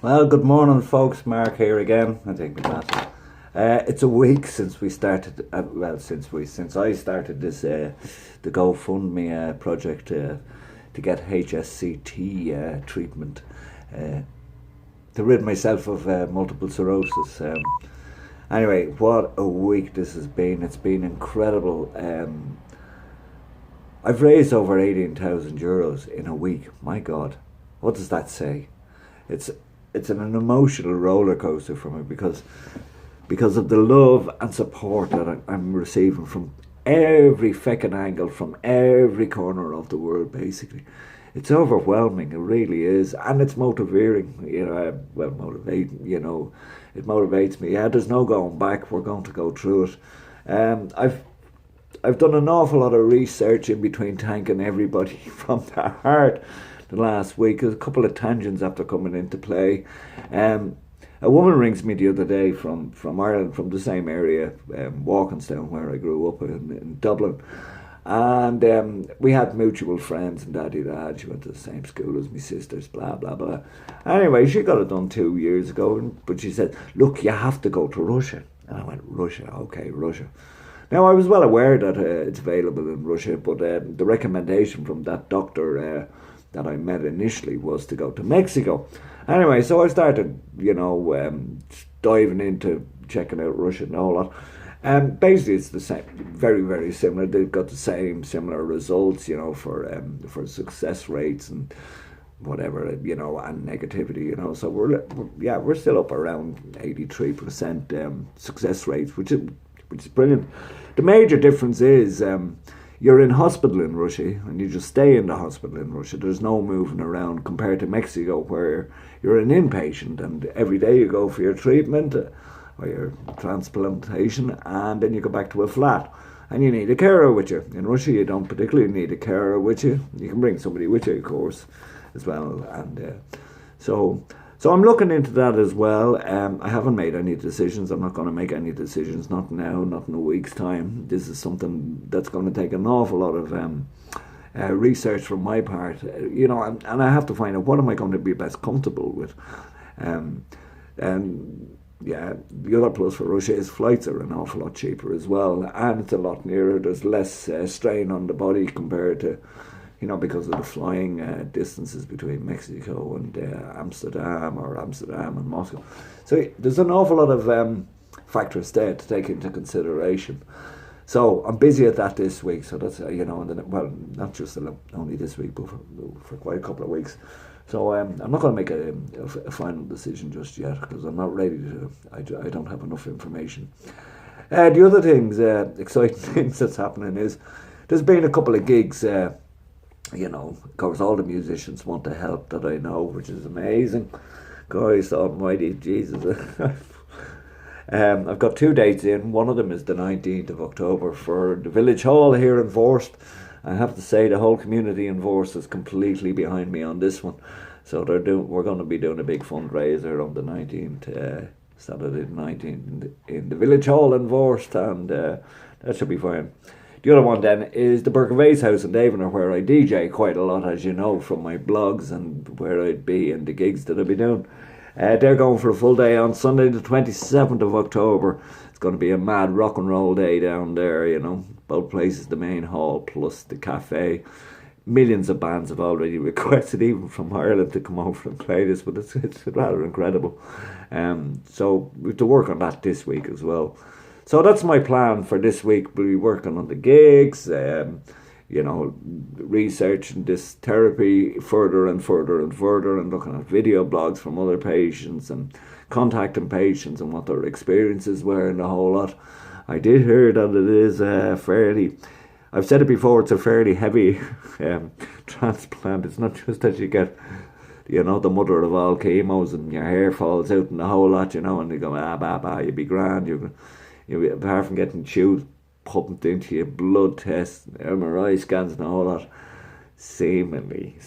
Well, good morning, folks. Mark here again. I think that it's a week since we started. Since I started this the GoFundMe project to get HSCT treatment to rid myself of multiple sclerosis. Anyway, what a week this has been! It's been incredible. I've raised over €18,000 in a week. My God, what does that say? It's an emotional roller coaster for me because of the love and support that I'm receiving from every feckin' angle, from every corner of the world. Basically, it's overwhelming. It really is, and it's motivating. It motivates me. Yeah, there's no going back. We're going to go through it. I've done an awful lot of research in between thanking everybody from the heart the last week. There's a couple of tangents after coming into play. A woman rings me the other day from Ireland, from the same area, Walkinstown, where I grew up in Dublin. And we had mutual friends and daddy. She went to the same school as my sisters, blah, blah, blah. Anyway, she got it done 2 years ago, but she said, look, you have to go to Russia. And I went, Russia? Okay, Russia. Now, I was well aware that it's available in Russia, but the recommendation from that doctor that I met initially was to go to Mexico. Anyway, so I started, diving into checking out Russia and all that. Basically, it's the same, very, very similar. They've got the same similar results, for success rates and whatever, and negativity, So we're still up around 83% success rates, which is brilliant. The major difference is you're in hospital in Russia and you just stay in the hospital in Russia. There's no moving around compared to Mexico, where you're an inpatient and every day you go for your treatment or your transplantation, and then you go back to a flat and you need a carer with you. In Russia you don't particularly need a carer with you. You can bring somebody with you, of course, as well. And so I'm looking into that as well. I haven't made any decisions. I'm not going to make any decisions, not now, not in a week's time. This is something that's going to take an awful lot of research from my part, and I have to find out what am I going to be best comfortable with. And the other plus for Russia is flights are an awful lot cheaper as well, and it's a lot nearer. There's less strain on the body compared to, because of the flying distances between Mexico and Amsterdam and Moscow. So there's an awful lot of factors there to take into consideration. So I'm busy at that this week. So that's, not just only this week, but for quite a couple of weeks. So I'm not going to make a final decision just yet, because I'm not ready to. I don't have enough information. The other things, exciting things that's happening is there's been a couple of gigs. Of course, all the musicians want to help that I know, which is amazing. Christ almighty, Jesus. I've got 2 dates in. One of them is the 19th of October for the Village Hall here in Vorst. I have to say the whole community in Vorst is completely behind me on this one. So we're going to be doing a big fundraiser on the 19th, Saturday the 19th, in the Village Hall in Vorst, and that should be fine. The other one then is the Berkevase House in Davenor, where I DJ quite a lot, as you know, from my blogs and where I'd be and the gigs that I'd be doing. They're going for a full day on Sunday the 27th of October. It's going to be a mad rock and roll day down there, Both places, the main hall plus the cafe. Millions of bands have already requested, even from Ireland, to come over and play this, but it's rather incredible. So we have to work on that this week as well. So that's my plan for this week. We'll be working on the gigs, researching this therapy further and further and further, and looking at video blogs from other patients and contacting patients and what their experiences were and the whole lot. I did hear that it is I've said it before, it's a fairly heavy transplant. It's not just that you get, the mother of all chemos and your hair falls out and the whole lot, and you go, you'll be grand. Apart from getting tubes pumped into your blood tests, MRI scans and all that, seemingly,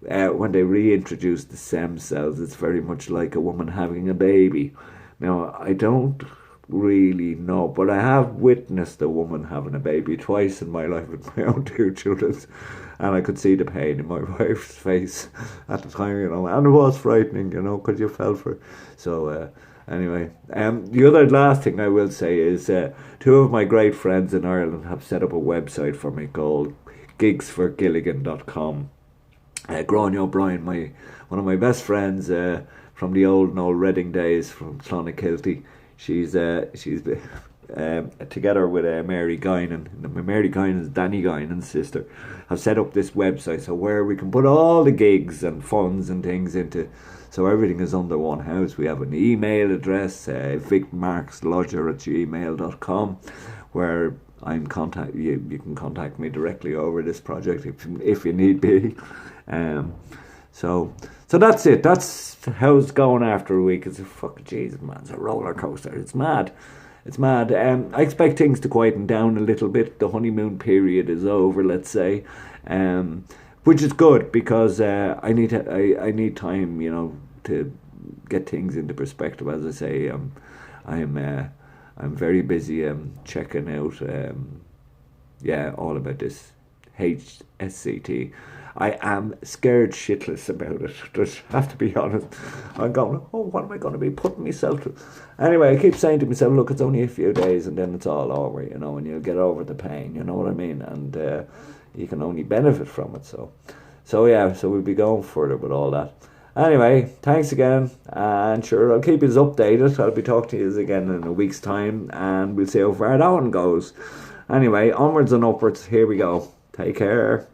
when they reintroduce the stem cells, it's very much like a woman having a baby. Now, I don't really know, but I have witnessed a woman having a baby twice in my life with my own 2 children, And I could see the pain in my wife's face at the time, and it was frightening, because you fell for it. So, anyway, the other last thing I will say is two of my great friends in Ireland have set up a website for me called gigsforgilligan.com. Gráinne O'Brien, one of my best friends from the old Reading days from Clonakilty, she's together with Mary Guinan. Mary Guinan's Danny Guinan's sister have set up this website so where we can put all the gigs and funds and things into, so everything is under one house. We have an email address, vicmarkslodger@gmail.com, where you can contact me directly over this project if you need be. So that's it. That's how it's going after a week. It's a fucking Jesus, man. It's a roller coaster. It's mad. It's mad. I expect things to quieten down a little bit. The honeymoon period is over, let's say, which is good because I need time, to get things into perspective. As I say, I'm very busy checking out, all about this HSCT. I am scared shitless about it. Just have to be honest. I'm going, what am I going to be putting myself through? Anyway, I keep saying to myself, look, it's only a few days and then it's all over, and you'll get over the pain, you know what I mean? And you can only benefit from it. So we'll be going further with all that. Anyway, thanks again. And sure, I'll keep you updated. I'll be talking to you again in a week's time and we'll see how far that one goes. Anyway, onwards and upwards. Here we go. Take care.